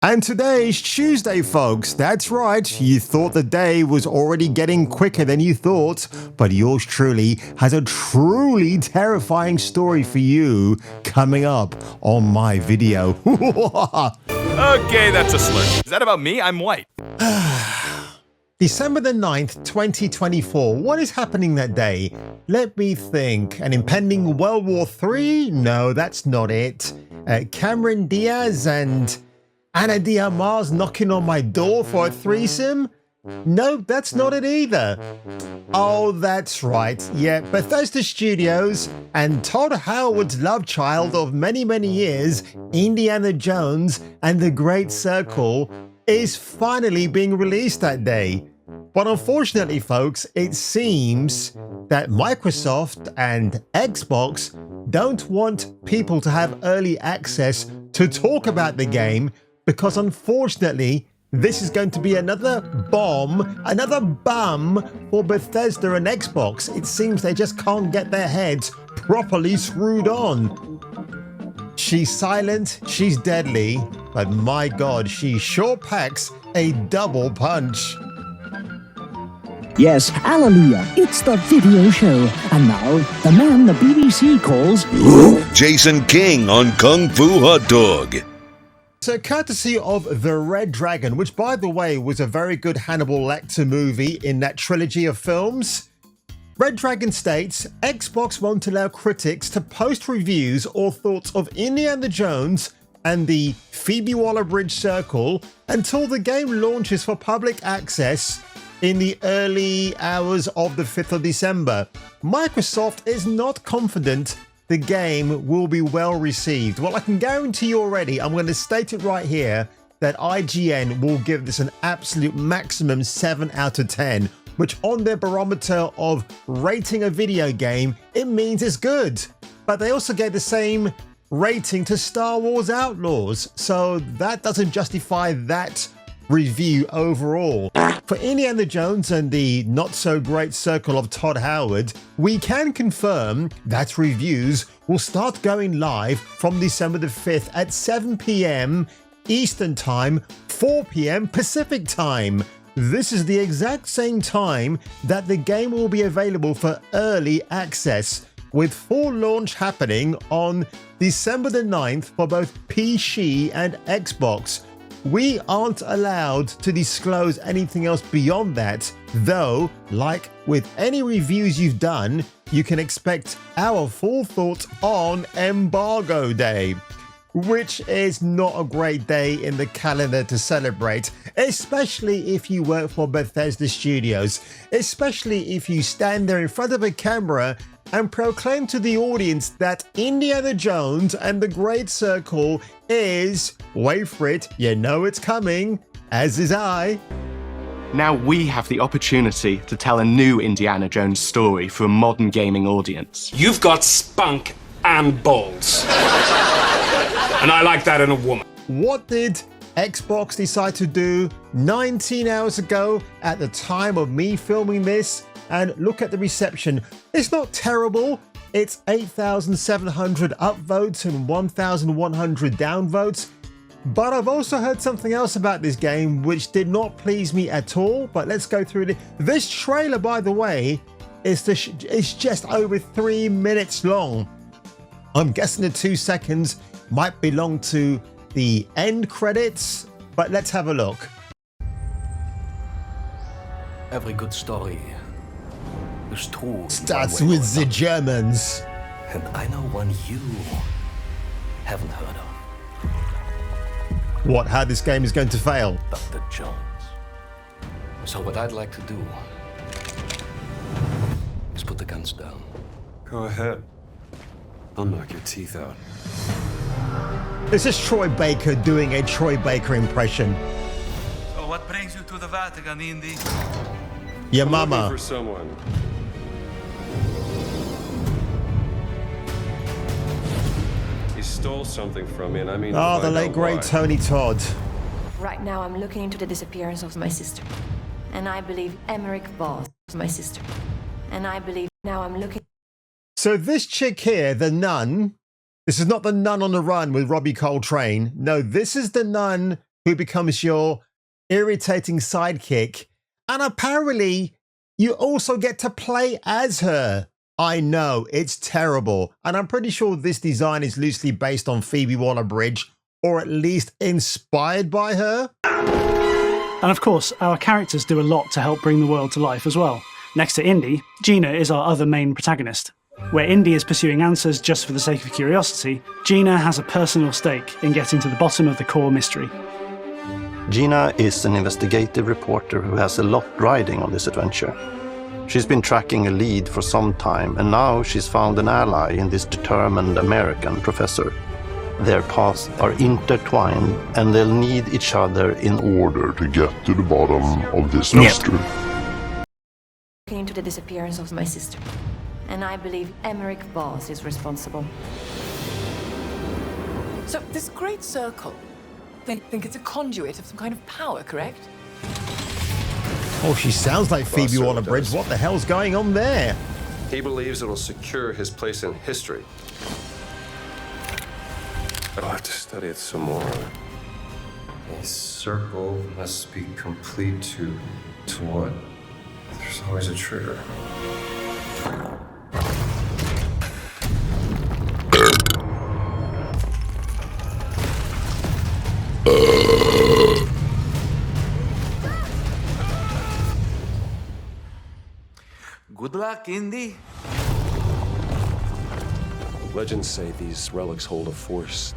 And today's Tuesday, folks. That's right. You thought the day was already getting quicker than you thought, but yours truly has a truly terrifying story for you coming up on my video. Okay, that's a slur. Is that about me? I'm white. December the 9th, 2024. What is happening that day? Let me think. An impending World War III? No, that's not it. Cameron Diaz and Ana de Armas knocking on my door for a threesome? No, that's not it either. Oh, that's right. Yeah, Bethesda Studios and Todd Howard's love child of many, many years, Indiana Jones and the Great Circle, is finally being released that day. But unfortunately, folks, it seems that Microsoft and Xbox don't want people to have early access to talk about the game because unfortunately, this is going to be another bomb, another bum for Bethesda and Xbox. It seems they just can't get their heads properly screwed on. She's silent, she's deadly, but my God, she sure packs a double punch. Yes, hallelujah, it's the video show. And now, the man the BBC calls Jason King on Kung Fu Hot Dog. So courtesy of The Red Dragon, which by the way was a very good Hannibal Lecter movie in that trilogy of films, Red Dragon states, Xbox won't allow critics to post reviews or thoughts of Indiana Jones and the Phoebe Waller-Bridge Circle until the game launches for public access in the early hours of the 5th of December. Microsoft is not confident the game will be well received. Well, I can guarantee you already, I'm going to state it right here, that IGN will give this an absolute maximum 7 out of 10, which on their barometer of rating a video game, it means it's good. But they also gave the same rating to Star Wars Outlaws, so that doesn't justify that review overall. For Indiana Jones and the not-so-great Circle of Todd Howard, we can confirm that reviews will start going live from December the 5th at 7 p.m. Eastern Time, 4 p.m. Pacific Time. This is the exact same time that the game will be available for early access, with full launch happening on December the 9th for both PC and Xbox. We aren't allowed to disclose anything else beyond that, though, like with any reviews you've done, you can expect our full thoughts on Embargo Day, which is not a great day in the calendar to celebrate, especially if you work for Bethesda Studios, especially if you stand there in front of a camera and proclaim to the audience that Indiana Jones and the Great Circle is, wait for it, you know it's coming, as is I. Now we have the opportunity to tell a new Indiana Jones story for a modern gaming audience. You've got spunk and balls. And I like that in a woman. What did Xbox decide to do 19 hours ago at the time of me filming this? And look at the reception. It's not terrible. It's 8,700 upvotes and 1,100 downvotes. But I've also heard something else about this game which did not please me at all. But let's go through it. This trailer, by the way, is just over 3 minutes long. I'm guessing the 2 seconds might belong to the end credits, but let's have a look. Every good story is true. Starts with the Germans. And I know one you haven't heard of. What, how this game is going to fail? Dr. Jones. So what I'd like to do is put the guns down. Go ahead. I'll knock your teeth out. This is Troy Baker doing a Troy Baker impression. So what brings you to the Vatican, Indy? Your I'm mama. looking for someone. He stole something from me, and I mean. Oh, the late great Tony Todd. Right now, I'm looking into the disappearance of my sister, and I believe Emmerich Voss is my sister, and I believe now I'm looking. So this chick here, the nun. This is not the nun on the run with Robbie Coltrane. No, this is the nun who becomes your irritating sidekick. And apparently, you also get to play as her. I know, it's terrible. And I'm pretty sure this design is loosely based on Phoebe Waller-Bridge, or at least inspired by her. And of course, our characters do a lot to help bring the world to life as well. Next to Indy, Gina is our other main protagonist. Where Indy is pursuing answers just for the sake of curiosity, Gina has a personal stake in getting to the bottom of the core mystery. Gina is an investigative reporter who has a lot riding on this adventure. She's been tracking a lead for some time, and now she's found an ally in this determined American professor. Their paths are intertwined, and they'll need each other in order to get to the bottom of this mystery. Looking into the disappearance of my sister, and I believe Emmerich Voss is responsible. So this great circle, they think it's a conduit of some kind of power, correct? Oh, she sounds like Phoebe Waller-Bridge. What the hell's going on there? He believes it'll secure his place in history. I'll have to study it some more. A circle must be complete to what? There's always a trigger. Good luck, Indy. Legends say these relics hold a force.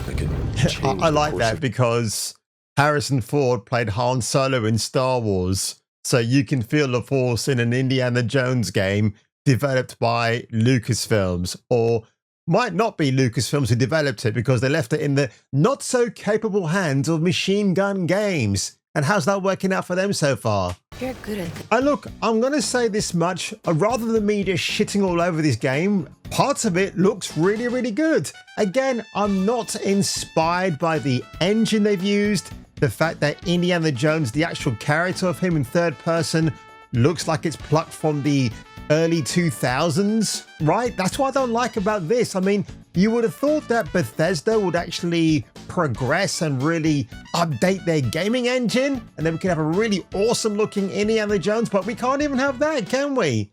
They can change I like the course that of... because Harrison Ford played Han Solo in Star Wars. So you can feel the force in an Indiana Jones game developed by Lucasfilms, or might not be Lucasfilms who developed it because they left it in the not so capable hands of Machine Gun Games. And how's that working out for them so far? You're good at this. Look, I'm going to say this much. Rather than me just shitting all over this game, parts of it looks really, really good. Again, I'm not inspired by the engine they've used. The fact that Indiana Jones, the actual character of him in third person, looks like it's plucked from the early 2000s, right? That's what I don't like about this. I mean, you would have thought that Bethesda would actually progress and really update their gaming engine, and then we could have a really awesome looking Indiana Jones, but we can't even have that, can we?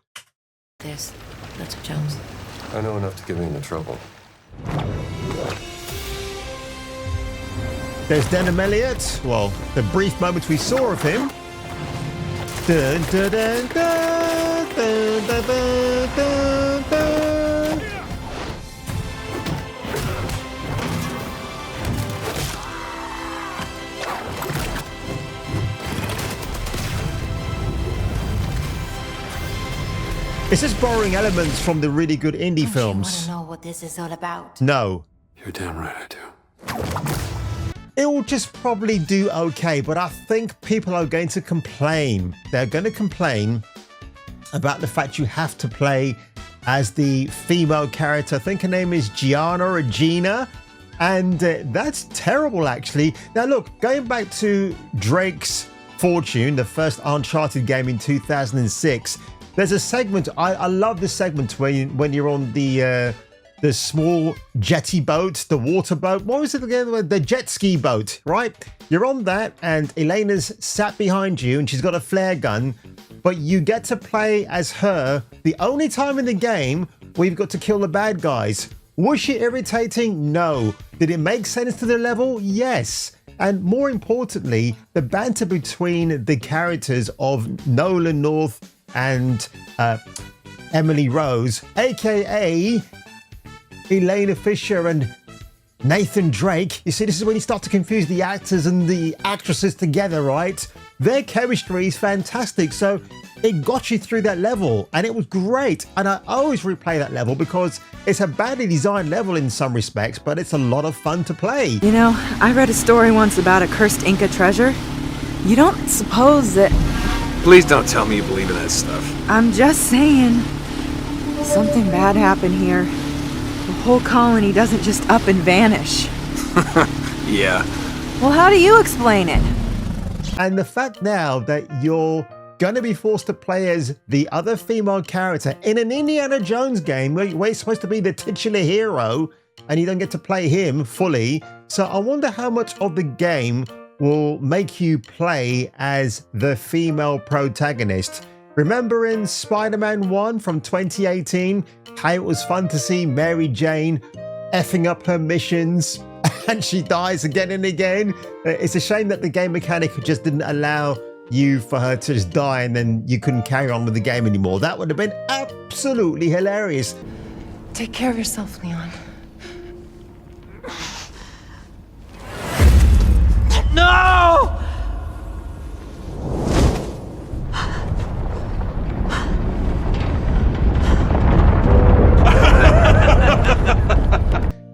There's lots of Jones. I know enough to get me into trouble. There's Denham Elliott. Well, the brief moments we saw of him. Dun, dun, dun, dun, dun, dun, dun, dun, dun. Is this borrowing elements from the really good indie films? You want to know what this is all about? No. You're damn right I do. It will just probably do okay, but I think people are going to complain. They're going to complain about the fact you have to play as the female character. I think her name is Gianna or Gina, and that's terrible, actually. Now, look, going back to Drake's Fortune, the first Uncharted game in 2006, there's a segment, I love this segment when you're on the small jetty boat, the water boat. What was it again? The jet ski boat, right? You're on that, and Elena's sat behind you, and she's got a flare gun, but you get to play as her the only time in the game where you've got to kill the bad guys. Was she irritating? No. Did it make sense to the level? Yes. And more importantly, the banter between the characters of Nolan North and Emily Rose, aka Elena Fisher and Nathan Drake. You see, this is when you start to confuse the actors and the actresses together, right? Their chemistry is fantastic, so it got you through that level, and it was great. And I always replay that level because it's a badly designed level in some respects, but it's a lot of fun to play. You know, I read a story once about a cursed Inca treasure. You don't suppose that... Please don't tell me you believe in that stuff. I'm just saying. Something bad happened here. The whole colony doesn't just up and vanish. Yeah. Well, how do you explain it? And the fact now that you're going to be forced to play as the other female character in an Indiana Jones game where you're supposed to be the titular hero, and you don't get to play him fully. So I wonder how much of the game will make you play as the female protagonist. Remember in Spider-Man 1 from 2018, how it was fun to see Mary Jane effing up her missions and she dies again and again? It's a shame that the game mechanic just didn't allow you for her to just die and then you couldn't carry on with the game anymore. That would have been absolutely hilarious. Take care of yourself, Leon. No!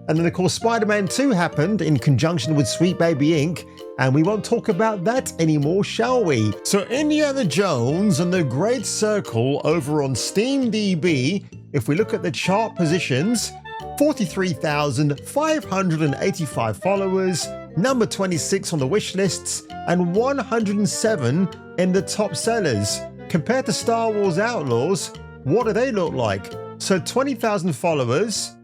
And then of course Spider-Man 2 happened in conjunction with Sweet Baby Inc. And we won't talk about that anymore, shall we? So Indiana Jones and the Great Circle over on SteamDB, if we look at the chart positions, 43,585 followers, number 26 on the wish lists, and 107 in the top sellers. Compared to Star Wars Outlaws, what do they look like? So 20,000 followers,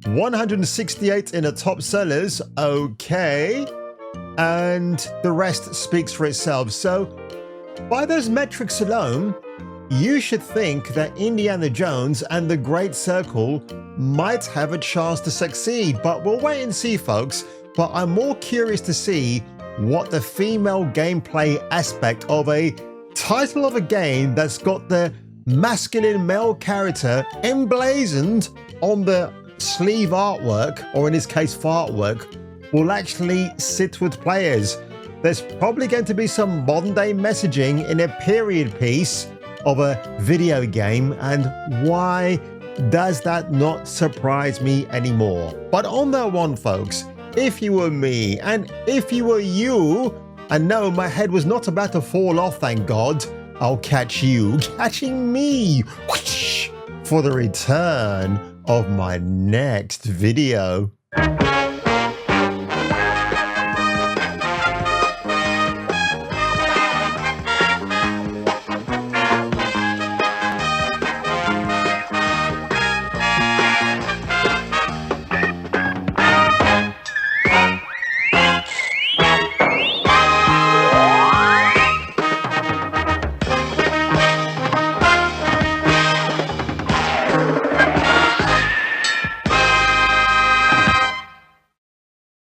168 in the top sellers, okay, and the rest speaks for itself. So by those metrics alone, you should think that Indiana Jones and the Great Circle might have a chance to succeed, but we'll wait and see, folks. But I'm more curious to see what the female gameplay aspect of a title of a game that's got the masculine male character emblazoned on the sleeve artwork, or in this case fart work, will actually sit with players. There's probably going to be some modern day messaging in a period piece of a video game, and why does that not surprise me anymore? But on that one, folks, if you were me and if you were you, and no, my head was not about to fall off, thank God, I'll catch you catching me whoosh, for the return of my next video.